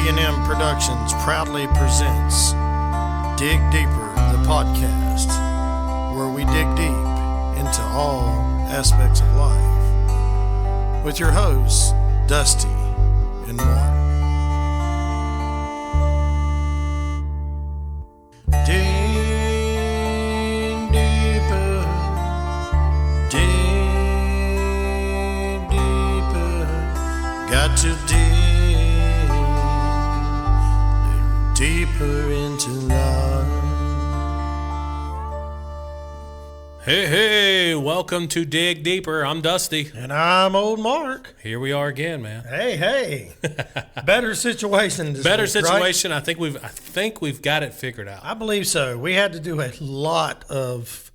D&M Productions proudly presents Dig Deeper, the podcast, where we dig deep into all aspects of life, with your hosts, Dusty and Mark. Dig deeper, dig deeper, got to dig deeper into life. Hey, welcome to Dig Deeper. I'm Dusty. And I'm old Mark. Here we are again, man. Hey. Better situation this Better week, situation. right? I think we've got it figured out. I believe so. We had to do a lot of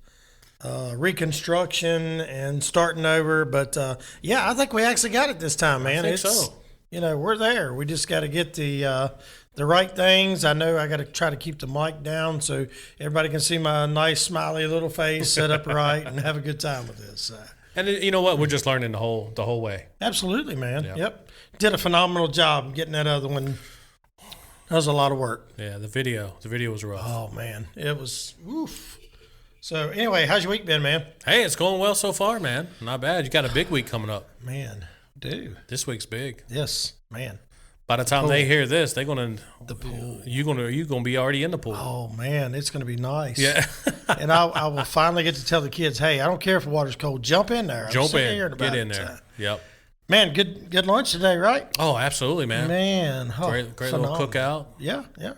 reconstruction and starting over, but yeah, I think we actually got it this time, man. I think so. You know, we're there. We just got to get the right things. I know I got to try to keep the mic down so everybody can see my nice, smiley little face set up right and have a good time with this. And you know what? We're just learning the whole way. Absolutely, man. Yeah. Yep. Did a phenomenal job getting that other one. That was a lot of work. Yeah, the video was rough. Oh, man. It was, oof. So, anyway, how's your week been, man? Hey, it's going well so far, man. Not bad. You got a big week coming up. Man, dude. This week's big. Yes, man. By the time they hear this, they're gonna The pool. you're gonna be already in the pool. Oh, man, it's going to be nice. Yeah. And I will finally get to tell the kids, hey, I don't care if the water's cold. Jump in there. Jump in. About Get in it. there. Yep. Man, good lunch today, right? Oh, absolutely, man. Man. Oh, Great little cookout. Yeah. Had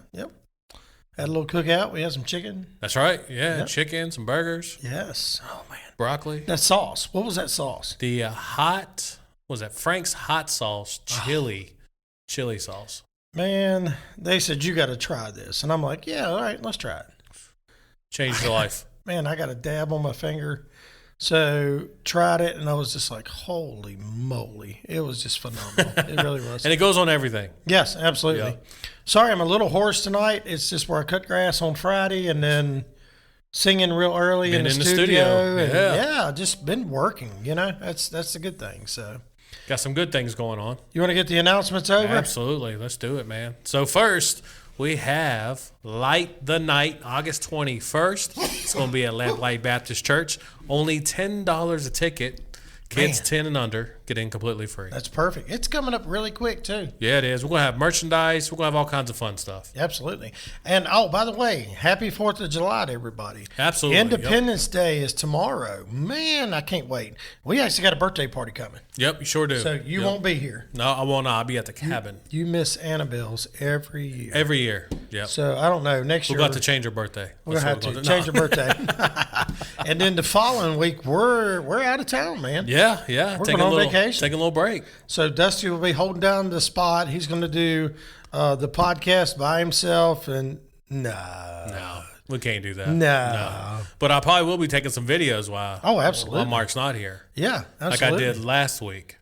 a little cookout. We had some chicken. That's right. Yeah, Yep. Chicken, some burgers, Yes. Oh, man. broccoli. That sauce. What was that sauce? The what was that? Frank's hot sauce, chili sauce. Man, they said, you got to try this. And I'm like, yeah, all right, let's try it. Changed your life. Man, I got a dab on my finger. So tried it, and I was just like, holy moly. It was just phenomenal. It really was. And it goes on everything. Yes, absolutely. Yeah. Sorry, I'm a little hoarse tonight. It's just where I cut grass on Friday and then singing real early in the studio. And yeah, just been working, you know. That's the good thing. So Got some good things going on. you want to get the announcements over? Absolutely. Let's do it, man. So first, we have Light the Night, August 21st. It's going to be at Lamplight Baptist Church. Only $10 a ticket. Kids 10 and under get in completely free. That's perfect. It's coming up really quick, too. Yeah, it is. We're going to have merchandise. We're going to have all kinds of fun stuff. Absolutely. And, oh, by the way, happy 4th of July to everybody. Absolutely. Independence Day is tomorrow. Man, I can't wait. We actually got a birthday party coming. Yep, you sure do. So you won't be here. No, I won't. I'll be at the cabin. You miss Annabelle's every year. Every year. Yep. So I don't know. Next year We'll have to change her birthday. we're gonna have to change your birthday. And then the following week we're out of town, man. Yeah. We're Taking going on a little vacation. Taking a little break. So Dusty will be holding down the spot. He's going to do the podcast by himself, and No, we can't do that. No. But I probably will be taking some videos while absolutely. while Mark's not here. Yeah, absolutely. Like I did last week.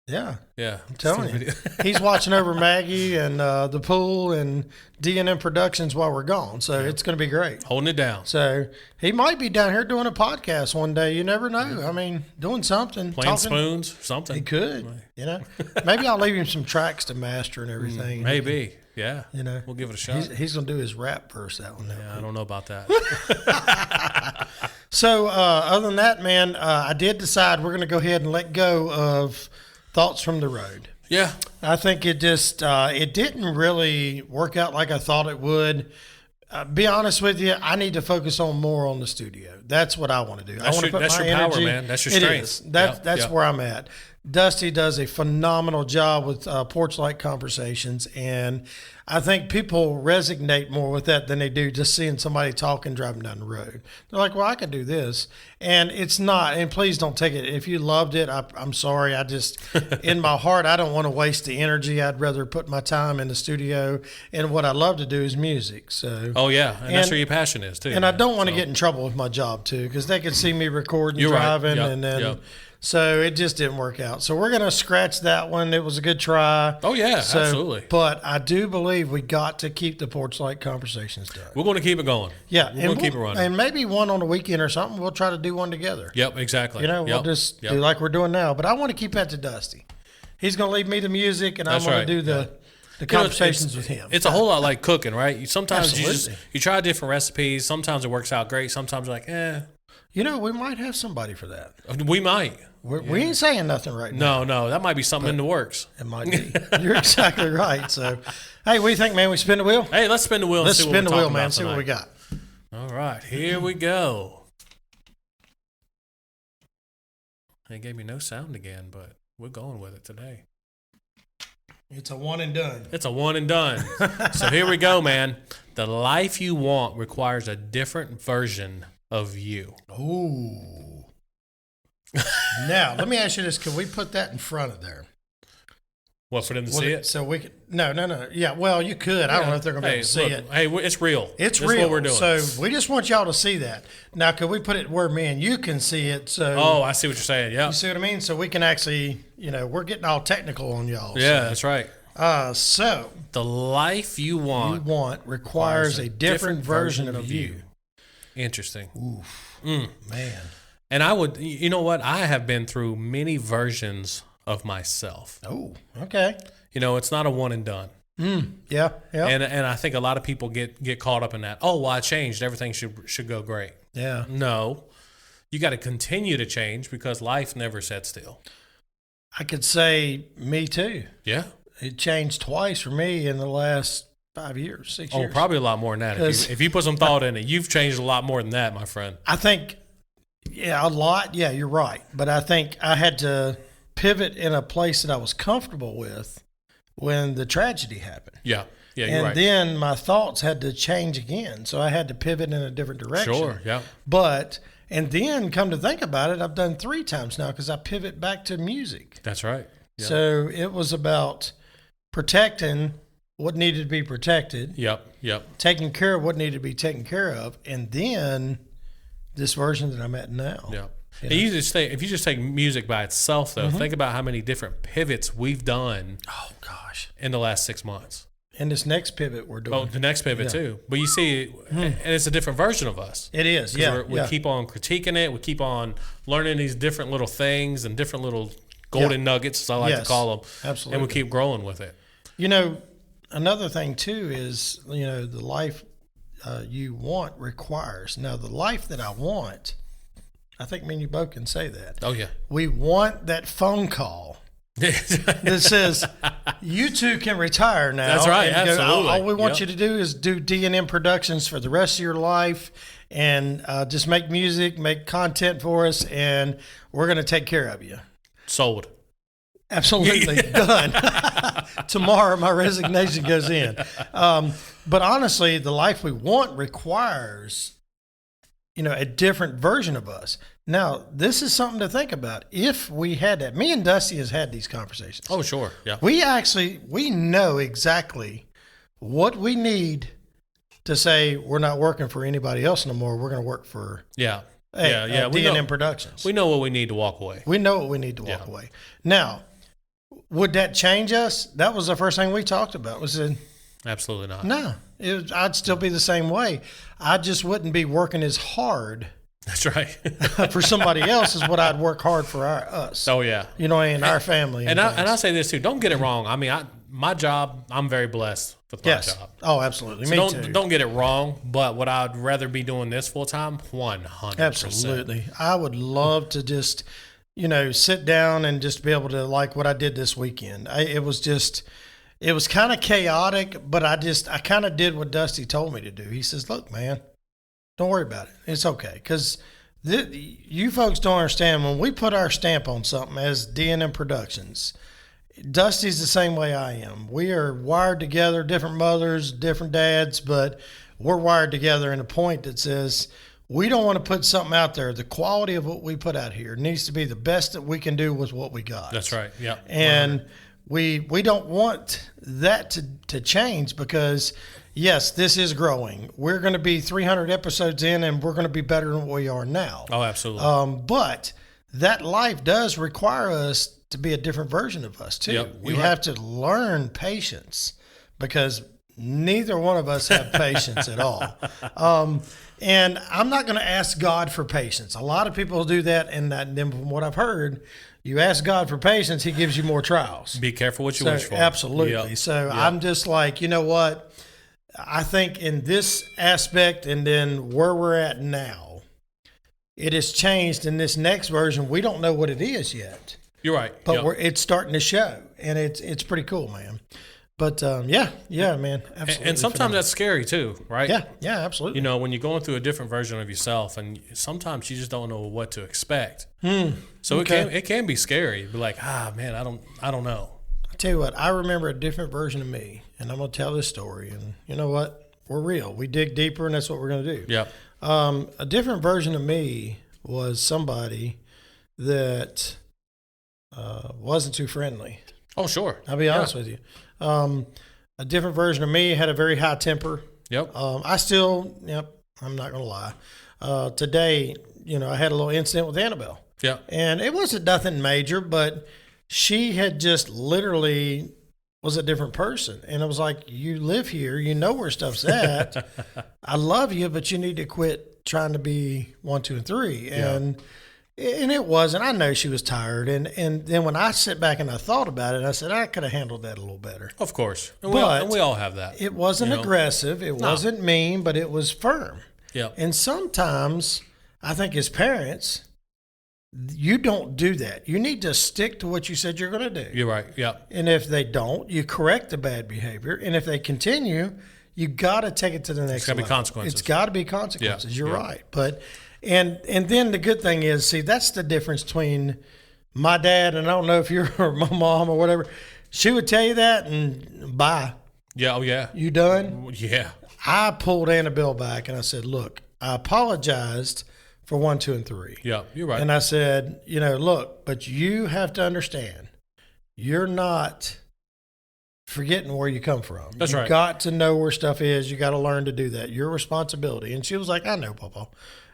Yeah, Yeah. I'm telling you. He's watching over Maggie and the pool and D&M Productions while we're gone. So it's going to be great. Holding it down. So he might be down here doing a podcast one day. You never know. I mean, doing something. Playing talking. spoons, something. He could, you know. Maybe I'll leave him some tracks to master and everything. Maybe. Yeah. You know. We'll give it a shot. He's going to do his rap verse, that one. Yeah, I don't know about that. So other than that, man, I did decide we're going to go ahead and let go of Thoughts from the Road. Yeah. I think it just it didn't really work out like I thought it would. Be honest with you, I need to focus more on the studio. That's what I want to do. I want to put that's my your power, energy. man. That's your It strength. is. Yep, That's yep. where I'm at. Dusty does a phenomenal job with Porch Light Conversations, and I think people resonate more with that than they do just seeing somebody talking driving down the road. They're like, well, I can do this. And it's not, and please don't take it. If you loved it, I'm sorry. I just, in my heart, I don't want to waste the energy. I'd rather put my time in the studio, and what I love to do is music. So, Oh, yeah. And that's where your passion is, too. and I don't want to get in trouble with my job, too, because they can see me recording, You're right. driving, Yep, and then... yep. So it just didn't work out. So we're going to scratch that one. It was a good try. Oh, yeah, So, absolutely. But I do believe we got to keep the Porch Light Conversations done. We're going to keep it going. Yeah. We're going to keep it running. And maybe one on the weekend or something. We'll try to do one together. Yep, exactly. You know, we'll Yep, just yep. do like we're doing now. But I want to keep that to Dusty. He's going to leave me the music, and That's I'm going right. to do the the conversations with him. It's a whole lot like cooking, right? Sometimes Absolutely. you try different recipes. Sometimes it works out great. Sometimes you're like, You know, we might have somebody for that. we might. We ain't saying nothing right now. No, that might be something in the works. It might be. You're exactly right. So, hey, what do you think, man? We spin the wheel? Hey, let's spin the wheel and Let's see what spin we're the wheel, talking man. about See what we tonight. got. All right, here we go. They gave me no sound again, but we're going with it today. It's a one and done. It's a one and done. So here we go, man. The life you want requires a different version of you. Ooh. Now, let me ask you this. Can we put that in front of there? What, for them to see it? So we could, no. Yeah, well, you could. I don't know if they're going to be able to see it. Hey, it's real. It's This real. is what we're doing. So we just want y'all to see that. Now, could we put it where me and you can see it? So Oh, I see what you're saying. Yeah. you see what I mean? So we can actually, we're getting all technical on y'all. Yeah, that's right. So The life you want, requires a different version of you. Interesting. Oof, man. And I would, you know what? I have been through many versions of myself. Oh, okay. It's not a one and done. Yeah. And I think a lot of people get caught up in that. Oh, well, I changed. Everything should go great. Yeah. No, you got to continue to change because life never sat still. I could say me too. Yeah. It changed twice for me in the last 5 years, 6 years. Oh, probably a lot more than that. If you put some thought in it, you've changed a lot more than that, my friend. I think, a lot. Yeah, you're right. But I think I had to pivot in a place that I was comfortable with when the tragedy happened. Yeah, you're And right. then my thoughts had to change again. So I had to pivot in a different direction. Sure, yeah. And then come to think about it, I've done 3 times now because I pivot back to music. That's right. Yeah. So it was about protecting what needed to be protected, Yep. taking care of what needed to be taken care of, and then this version that I'm at now. Yeah. You And if you just take music by itself, though, think about how many different pivots we've done Oh, gosh. in the last 6 months. And this next pivot we're doing. Oh, the next pivot too. But you see, and it's a different version of us. It is, 'Cause yeah. we keep on critiquing it. We keep on learning these different little things and different little golden nuggets, as I like to Yes, call them. absolutely. And we keep growing with it. Another thing too is, the life you want requires. Now, the life that I want, I think me and you both can say that. Oh, yeah. We want that phone call that says, you two can retire now. That's right, and absolutely. All we want Yep. you to do is do D&M Productions for the rest of your life and just make music, make content for us, and we're going to take care of you. Sold. Absolutely. Done. Tomorrow, my resignation goes in. But honestly, the life we want requires, a different version of us. Now, this is something to think about. If we had that, me and Dusty has had these conversations. Oh, sure. Yeah. We know exactly what we need to say we're not working for anybody else no more. We're going to work for Yeah. D&M We Productions. We know what we need to walk away. We know what we need to walk away. Now, would that change us? That was the first thing we talked about. Was it? Absolutely not. No, I'd still be the same way. I just wouldn't be working as hard That's right. for somebody else as what I'd work hard for us. Oh, yeah. And our family. And I say this too. Don't get it wrong. I mean, my job, I'm very blessed with my job. Oh, absolutely. So Me don't too. don't get it wrong. But would I rather be doing this full time? 100%. Absolutely. I would love to just, sit down and just be able to like what I did this weekend. It was kind of chaotic, but I kind of did what Dusty told me to do. He says, look, man, don't worry about it. It's okay. Because you folks don't understand when we put our stamp on something as D&M Productions, Dusty's the same way I am. We are wired together, different mothers, different dads, but we're wired together in a point that says we don't want to put something out there. The quality of what we put out here needs to be the best that we can do with what we got. That's right. Yeah. And we don't want that to change because, yes, this is growing. We're going to be 300 episodes in and we're going to be better than what we are now. Oh, absolutely. But that life does require us to be a different version of us too. Yep, we have to learn patience because neither one of us have patience at all. And I'm not going to ask God for patience. A lot of people do that, and then from what I've heard, you ask God for patience, He gives you more trials. Be careful what you So, wish for. absolutely. Yep. So I'm just like, you know what? I think in this aspect and then where we're at now, it has changed in this next version. We don't know what it is yet, You're right. but Yep. it's starting to show, and it's pretty cool, man. But yeah, man, absolutely. And sometimes that's scary too, right? yeah, absolutely. You know, when you're going through a different version of yourself, and sometimes you just don't know what to expect. So it can be scary. Be like, man, I don't know. I tell you what, I remember a different version of me, and I'm gonna tell this story. And you know what? We're real. We dig deeper, and that's what we're gonna do. Yep. A different version of me was somebody that wasn't too friendly. Oh, sure. I'll be honest with you. A different version of me had a very high temper. Yep. I'm not going to lie. Today, I had a little incident with Annabelle. Yeah. And it wasn't nothing major, but she had just literally was a different person. And I was like, you live here, you know where stuff's at. I love you, but you need to quit trying to be 1, 2, and 3. And it wasn't. I know she was tired. And then when I sit back and I thought about it, I said, I could have handled that a little better. Of course. And But we all have that. It wasn't aggressive. It wasn't mean, but it was firm. Yeah. And sometimes I think as parents, you don't do that. You need to stick to what you said you're going to do. You're right. Yeah. And if they don't, you correct the bad behavior. And if they continue, you got to take it to the next level. It's got to be consequences. It's got to be consequences. Yeah. You're right. But and then the good thing is, see, that's the difference between my dad and I don't know if you're my mom or whatever. She would tell you that and bye. Yeah. Oh, yeah. You done? Yeah. I pulled Annabelle back and I said, look, I apologized for 1, 2, and 3. Yeah. You're right. And I said, look, but you have to understand, you're not forgetting where you come from. That's right. You got to know where stuff is. You got to learn to do that. Your responsibility. And she was like, I know, Papa.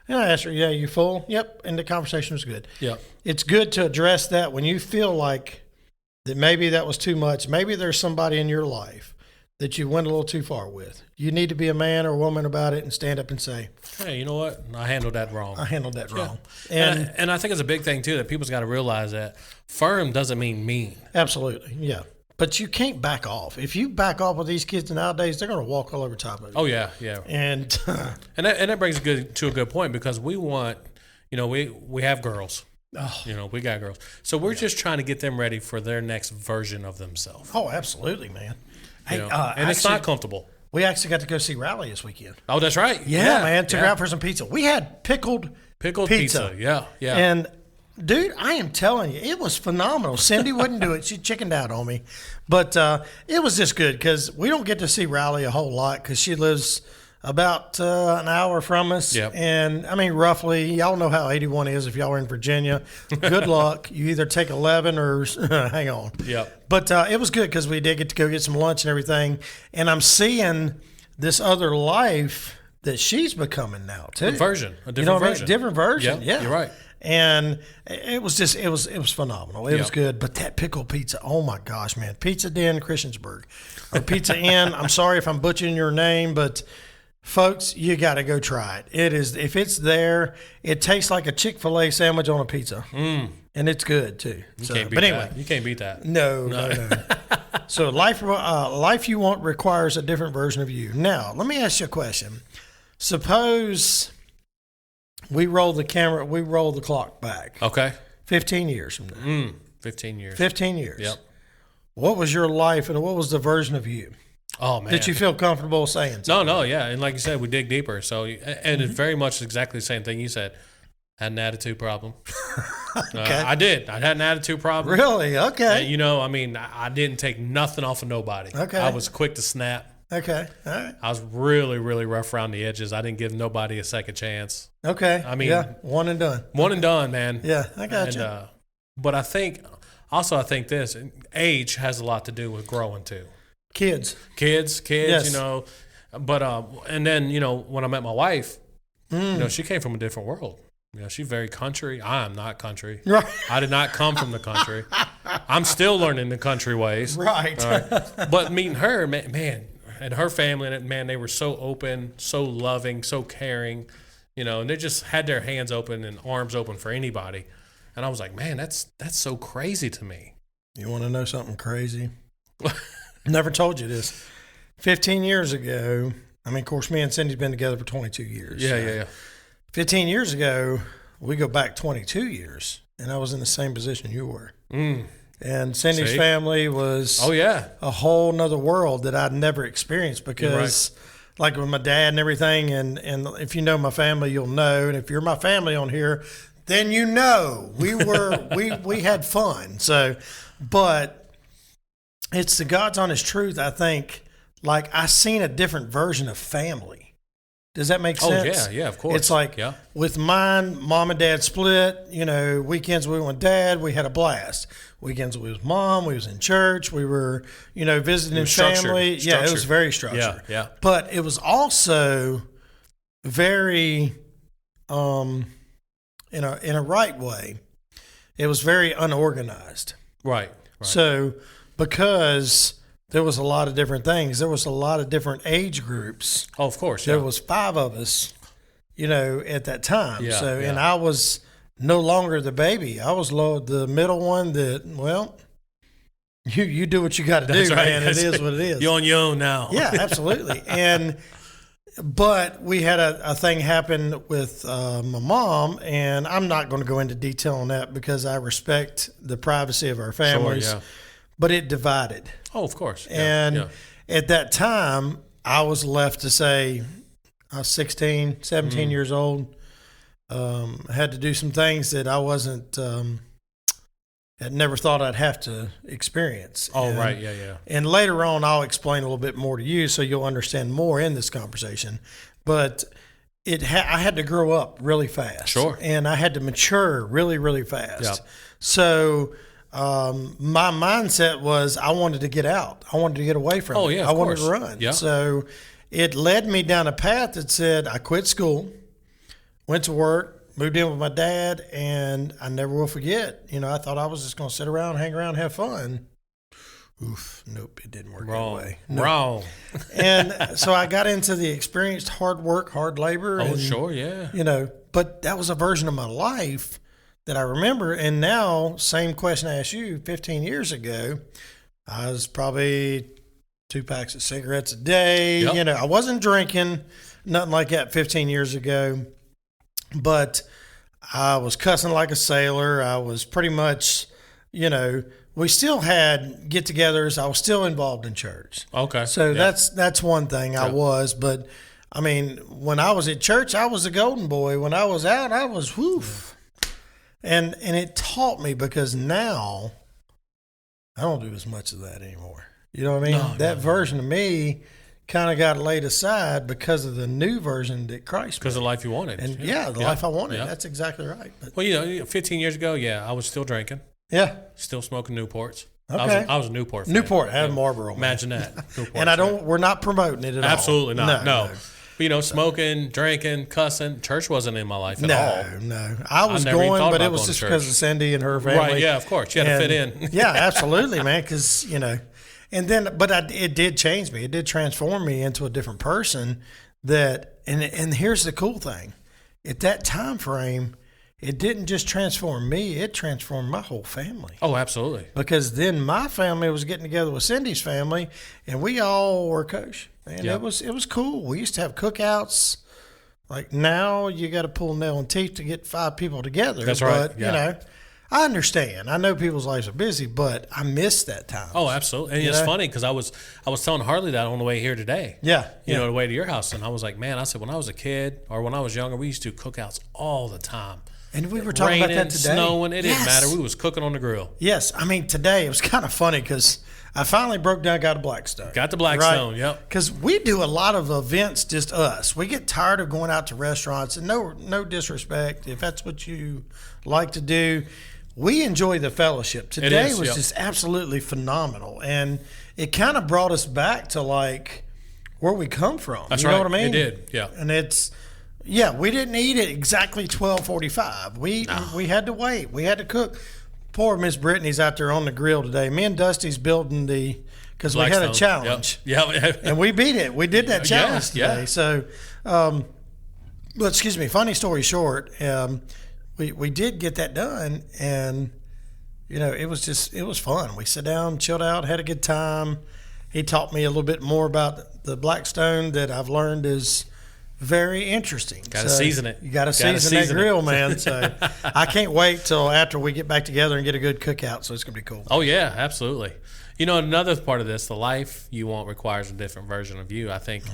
And I asked her, yeah, you full? Yep. And the conversation was good. Yeah. It's good to address that when you feel like that maybe that was too much. Maybe there's somebody in your life that you went a little too far with. You need to be a man or a woman about it and stand up and say, hey, you know what? I handled that wrong. I handled that wrong. And I think it's a big thing, too, that people's got to realize that firm doesn't mean mean. Absolutely. Yeah. But you can't back off. If you back off with these kids nowadays, they're going to walk all over top of you. Oh, yeah, yeah. And that brings to a good point because we want, we have girls. Oh. We got girls. So we're just trying to get them ready for their next version of themselves. Oh, absolutely, man. Hey, and it's not comfortable. We actually got to go see Riley this weekend. Oh, that's right. Yeah, man. Took her out for some pizza. We had pickled pizza. Yeah, yeah. And dude, I am telling you, it was phenomenal. Cindy wouldn't do it. She chickened out on me. But it was just good because we don't get to see Riley a whole lot because she lives about an hour from us. Yep. And, I mean, roughly, y'all know how 81 is if y'all are in Virginia. Good luck. You either take 11 or hang on. Yep. But it was good because we did get to go get some lunch and everything. And I'm seeing this other life that she's becoming now, too. A different version. Different version, yeah. You're right. And it was just, it was phenomenal. It was good. But that pickled pizza, oh my gosh, man. Pizza Den Christiansburg. Or Pizza Inn. I'm sorry if I'm butchering your name, but folks, you got to go try it. It is, if it's there, it tastes like a Chick-fil-A sandwich on a pizza. And it's good too. You can't beat that. No. So life you want requires a different version of you. Now, let me ask you a question. Suppose we roll the clock back. Okay. 15 years from now. 15 years. 15 years. Yep. What was your life and what was the version of you? Oh, man. Did you feel comfortable saying something? No, yeah. And like you said, we dig deeper. So, and it's very much exactly the same thing you said. Had an attitude problem. Okay. I did. I had an attitude problem. Really? Okay. I didn't take nothing off of nobody. Okay. I was quick to snap. Okay. All right. I was really, really rough around the edges. I didn't give nobody a second chance. Okay. I mean, yeah, one and done. One and done, man. Yeah, I got you. But I think this age has a lot to do with growing too. Kids, yes. But and then when I met my wife, she came from a different world. She's very country. I am not country. Right. I did not come from the country. I'm still learning the country ways. Right. All right. But meeting her, man, and her family, man, they were so open, so loving, so caring, and they just had their hands open and arms open for anybody. And I was like, man, that's so crazy to me. You want to know something crazy? Never told you this. 15 years ago, I mean, of course, me and Cindy's been together for 22 years. Yeah. 15 years ago, we go back 22 years, and I was in the same position you were. And Cindy's family was a whole nother world that I'd never experienced because, like with my dad and everything, and if you know my family, you'll know. And if you're my family on here, then you know we were we had fun. So, but it's the God's honest truth. I think, like I seen a different version of family. Does that make sense? Oh, yeah, of course. It's like with mine, mom and dad split. You know, weekends we went with dad, we had a blast. Weekends we was mom, we was in church, we were, you know, visiting family. Yeah, it was very structured. Yeah. But it was also very, in a right way, it was very unorganized. Right. So because there was a lot of different things. There was a lot of different age groups. Oh, of course. There was 5 of us, you know, at that time. Yeah, And I was no longer the baby. I was the middle one that, well, you do what you got to do, right. man. It is what it is. You're on your own now. Yeah, absolutely. But we had a thing happen with my mom, and I'm not going to go into detail on that because I respect the privacy of our families. Sure, yeah. But it divided. Oh, of course. And at that time, I was left to say, I was 16, 17 years old. I had to do some things that I wasn't, had never thought I'd have to experience. Oh, right. Yeah. And later on, I'll explain a little bit more to you so you'll understand more in this conversation. But I had to grow up really fast. Sure. And I had to mature really, really fast. Yeah. So my mindset was I wanted to get out. I wanted to get away from it. Oh, yeah, I of wanted course. to run. Yeah. So it led me down a path that said I quit school, went to work, moved in with my dad, and I never will forget. You know, I thought I was just going to sit around, hang around, have fun. Oof, nope, it didn't work that way. Nope. Wrong. And so I got into the experienced hard work, hard labor. Oh, and, sure, yeah. You know, but that was a version of my life that I remember. And now, same question I asked you 15 years ago, I was probably 2 packs of cigarettes a day. Yep. You know, I wasn't drinking, nothing like that 15 years ago, but I was cussing like a sailor. I was pretty much, you know, we still had get-togethers. I was still involved in church. Okay. So that's one thing I was. But, I mean, when I was at church, I was a golden boy. When I was out, I was woof. And it taught me because now I don't do as much of that anymore. You know what I mean? That version of me kind of got laid aside because of the new version that Christ Because of the life you wanted. And the life I wanted. Yeah. That's exactly right. But, well, you know, 15 years ago, I was still drinking. Yeah. Still smoking Newports. Okay. I was a Newport fan. Newport, I had Marlboro. Imagine that. And we're not promoting it at all. Absolutely not. No. But, you know, smoking, drinking, cussing. Church wasn't in my life at all. No. I was going, but it was just because of Cindy and her family. Right, yeah, of course. You had to fit in. Yeah, absolutely, man, because, you know. And then, it did change me. It did transform me into a different person and here's the cool thing. At that time frame, it didn't just transform me, it transformed my whole family. Oh, absolutely. Because then my family was getting together with Cindy's family, and we all were kosher. And it was cool. We used to have cookouts. Like now, you got to pull nail and teeth to get 5 people together. That's right. But, you know, I understand. I know people's lives are busy, but I miss that time. Oh, absolutely. And it's funny because I was telling Harley that on the way here today. Yeah. You know, the way to your house. And I was like, man, I said, when I was a kid or when I was younger, we used to do cookouts all the time. And we were talking about that today. Snowing, it didn't matter. We was cooking on the grill. Yes. I mean, today it was kind of funny because I finally broke down, got a Blackstone. Got the Blackstone, yep. Because we do a lot of events, just us. We get tired of going out to restaurants, and no disrespect, if that's what you like to do. We enjoy the fellowship. Today was just absolutely phenomenal, and it kind of brought us back to like where we come from. That's you right. know what I mean? It did, yeah. And it's we didn't eat at exactly 12:45. We had to wait. We had to cook. Poor Miss Brittany's out there on the grill today. Me and Dusty's building because we had a challenge. Yep. And we beat it. We did that challenge today. Yeah. So, but excuse me, funny story short, we did get that done, and it was fun. We sat down, chilled out, had a good time. He taught me a little bit more about the Blackstone that I've learned is very interesting. Got to season it. You got to season that grill, man. So I can't wait till after we get back together and get a good cookout. So it's going to be cool. Oh, yeah, absolutely. Another part of this, the life you want requires a different version of you. I think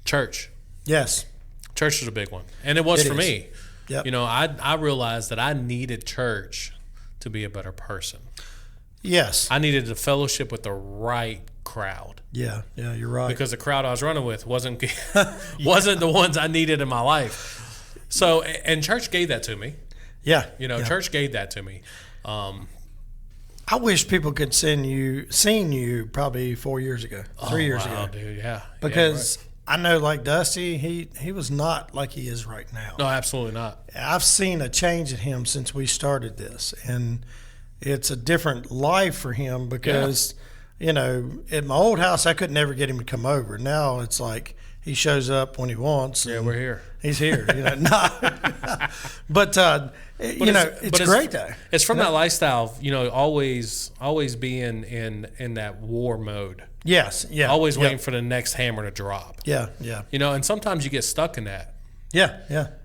church. Yes. Church is a big one. And it was for me. Yep. I realized that I needed church to be a better person. Yes. I needed to fellowship with the right crowd. Yeah, you're right. Because the crowd I was running with wasn't the ones I needed in my life. So, and church gave that to me. Yeah. Church gave that to me. I wish people could seen you probably 4 years ago, 3 years ago. Dude, yeah. Because right. I know, like Dusty, he was not like he is right now. No, absolutely not. I've seen a change in him since we started this, and it's a different life for him because, at my old house, I could never get him to come over. Now it's like he shows up when he wants. Yeah, we're here. He's here. But it's great though. It's from that lifestyle, always being in that war mode. Yes, yeah. Always waiting for the next hammer to drop. Yeah. And sometimes you get stuck in that. Yeah.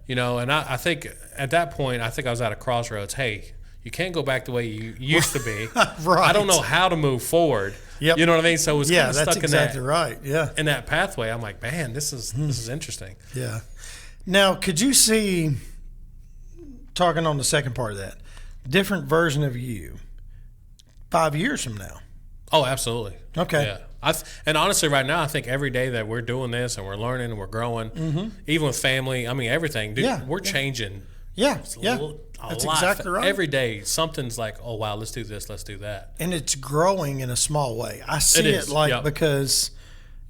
And I think at that point, I was at a crossroads. Hey, you can't go back the way you used to be. Right. I don't know how to move forward. Yep. You know what I mean? So it was kind of stuck exactly right. Yeah. In that pathway. I'm like, man, this is interesting. Yeah. Now, could you see, talking on the second part of that, different version of you 5 years from now? Oh, absolutely. Okay. Yeah. And honestly, right now, I think every day that we're doing this and we're learning and we're growing, even with family, everything, dude, we're changing. Yeah. That's lot. Exactly right. Every day, something's like, oh, wow, let's do this, let's do that. And it's growing in a small way. I see it yep. because,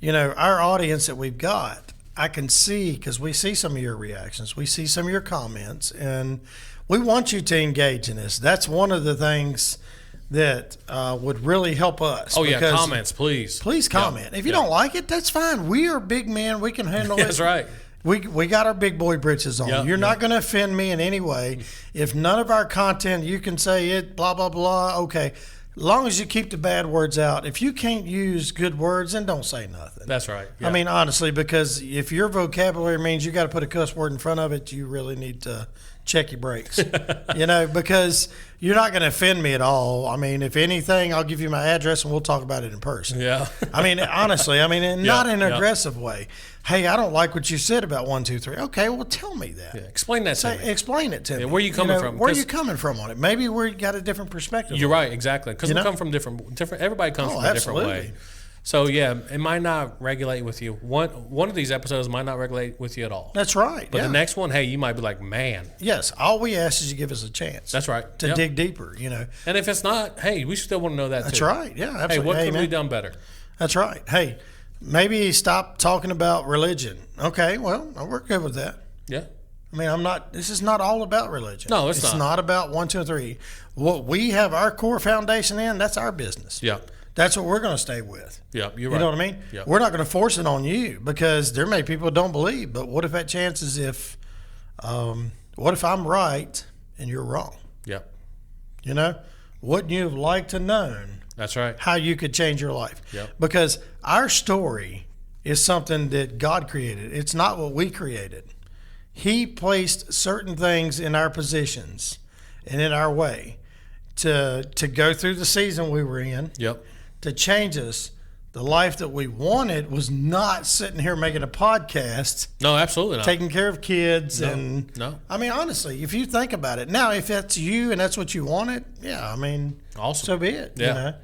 our audience that we've got, I can see, because we see some of your reactions, we see some of your comments, and we want you to engage in this. That's one of the things that would really help us. Oh, yeah, comments, please. Please comment. If you don't like it, that's fine. We are big men. We can handle it. That's right. We got our big boy britches on. You're not going to offend me in any way. If none of our content, you can say it, blah, blah, blah, okay. As long as you keep the bad words out. If you can't use good words, then don't say nothing. That's right. Yeah. Honestly, because if your vocabulary means you got to put a cuss word in front of it, you really need to check your brakes. Because you're not going to offend me at all. If anything, I'll give you my address and we'll talk about it in person. Yeah. Honestly, not in an aggressive way. Hey, I don't like what you said about 1, 2, 3. Okay, well, tell me that. Yeah, explain that to me. Explain it to me. Where are you coming from? Where are you coming from on it? Maybe we got a different perspective. You're right, exactly. Because we come from different. Everybody comes from a different way. So it might not regulate with you. One of these episodes might not regulate with you at all. That's right. But the next one, hey, you might be like, man. Yes. All we ask is you give us a chance. That's right. To dig deeper. And if it's not, hey, we still want to know that too. That's right. Yeah. Absolutely. Hey, what could we have done better? That's right. Hey, maybe stop talking about religion. Okay. Well, we're good with that. Yeah. This is not all about religion. No, it's not. It's not about 1, 2, 3. What we have our core foundation in, that's our business. Yeah. That's what we're going to stay with. Yep, you're right. You know what I mean? Yep. We're not going to force it on you because there may be people who don't believe. But what if that chance is what if I'm right and you're wrong? Yep. Wouldn't you have liked to known? That's right. How you could change your life. Yep. Because our story is something that God created. It's not what we created. He placed certain things in our positions and in our way to go through the season we were in. Yep. To change us. The life that we wanted was not sitting here making a podcast. No, absolutely not. Taking care of kids. No. Honestly, if you think about it. Now, if that's you and that's what you wanted, awesome. So be it. Yeah.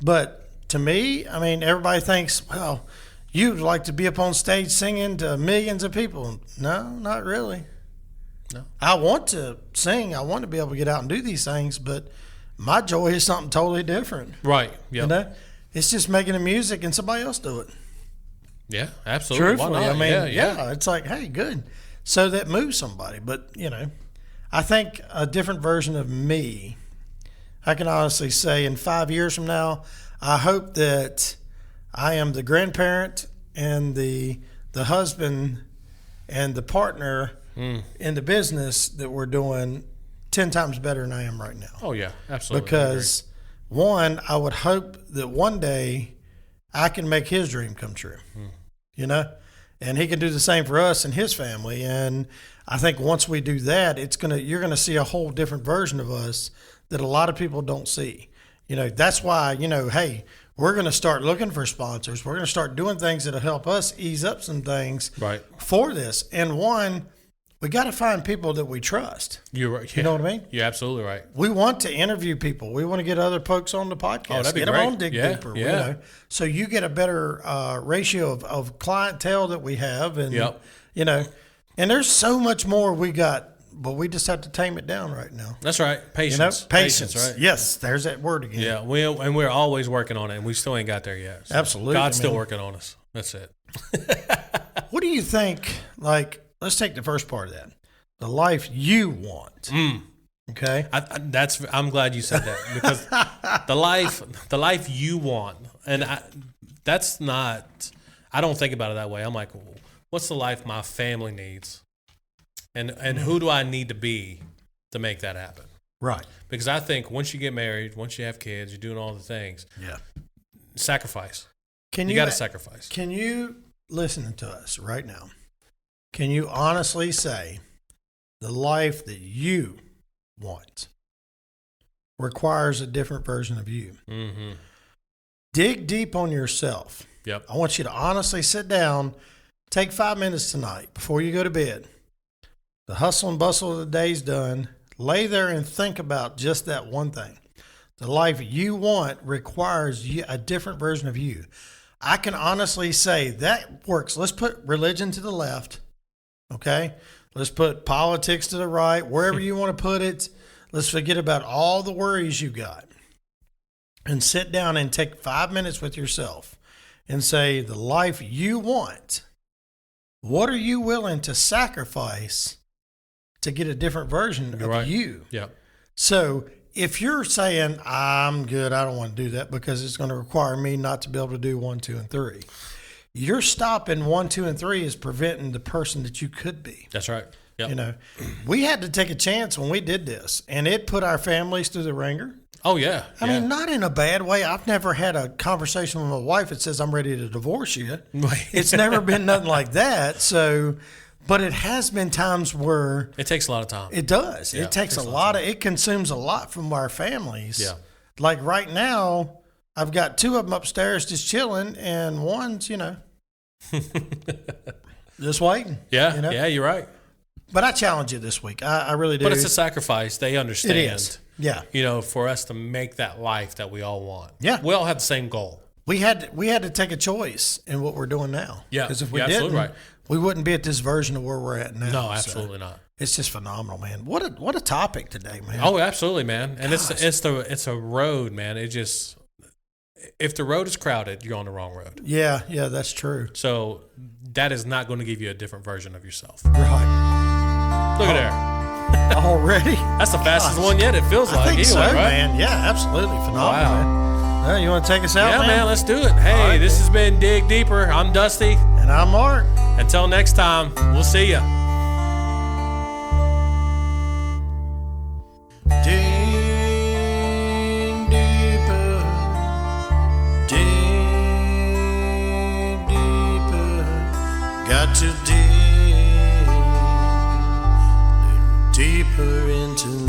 But to me, everybody thinks, well, you'd like to be up on stage singing to millions of people. No, not really. No. I want to sing. I want to be able to get out and do these things, but my joy is something totally different. Right. Yeah. It's just making the music and somebody else do it. Yeah, absolutely. Truthfully, Why not? It's like, hey, good. So that moves somebody. But, I think a different version of me, I can honestly say in 5 years from now, I hope that I am the grandparent and the husband and the partner in the business that we're doing 10 times better than I am right now. Oh yeah, absolutely. Because one, I would hope that one day I can make his dream come true, you know, and he can do the same for us and his family. And I think once we do that, you're going to see a whole different version of us that a lot of people don't see. You know, that's why, you know, hey, we're going to start looking for sponsors. We're going to start doing things that'll help us ease up some things for this. And one, we got to find people that we trust. You're right. Yeah. You know what I mean? You're absolutely right. We want to interview people. We want to get other folks on the podcast. Oh, that'd be get great. them on Dig Deeper. Yeah. You know? So you get a better ratio of clientele that we have. And, you know, and there's so much more we got, but we just have to tame it down right now. That's right. Patience. You know? Patience. Right? Yes, there's that word again. Yeah, we're always working on it, and we still ain't got there yet. So Absolutely. God's still working on us. That's it. What do you think, like, let's take the first part of that. The life you want. Okay. I'm glad you said that, because the life you want, and I don't think about it that way. I'm like, what's the life my family needs, and who do I need to be to make that happen? Right. Because I think once you get married, once you have kids, you're doing all the things. Yeah. Sacrifice. You got to sacrifice. Can you listen to us right now? Can you honestly say the life that you want requires a different version of you? Mm-hmm. Dig deep on yourself. Yep. I want you to honestly sit down, take 5 minutes tonight before you go to bed. The hustle and bustle of the day's done. Lay there and think about just that one thing. The life you want requires a different version of you. I can honestly say that works. Let's put religion to the left, okay? Let's put politics to the right, wherever you want to put it. Let's forget about all the worries you got and sit down and take 5 minutes with yourself and say, the life you want, what are you willing to sacrifice to get a different version of you? Yeah. So if you're saying, I'm good, I don't want to do that because it's going to require me not to be able to do 1, 2, and 3. Your stopping 1, 2, and 3 is preventing the person that you could be. That's right. Yep. You know, we had to take a chance when we did this, and it put our families through the ringer. Oh, yeah. I mean, not in a bad way. I've never had a conversation with my wife that says, I'm ready to divorce you. It's never been nothing like that. So, but it has been times where it takes a lot of time. It does. Yeah, it takes a lot of, it consumes a lot from our families. Yeah. Like right now, I've got 2 of them upstairs just chilling, and one's, you know, just waiting. Yeah. You know? Yeah, you're right. But I challenge you this week. I really do. But it's a sacrifice. They understand. It is. Yeah. You know, for us to make that life that we all want. Yeah. We all have the same goal. We had to take a choice in what we're doing now. Yeah. Because if we absolutely didn't, right. we wouldn't be at this version of where we're at now. No, absolutely not. It's just phenomenal, man. What a topic today, man. Oh, absolutely, man. And Gosh. it's a road, man. It just, if the road is crowded, you're on the wrong road. Yeah, that's true. So that is not going to give you a different version of yourself. Right. Look at there. Already? That's the fastest one yet, it feels like. I think so, right? man. Yeah, absolutely. Phenomenal, man. You want to take us out, Yeah, man? Let's do it. Hey, This has been Dig Deeper. I'm Dusty. And I'm Mark. Until next time, we'll see ya. Dig deeper, dig deeper, got to dig deeper into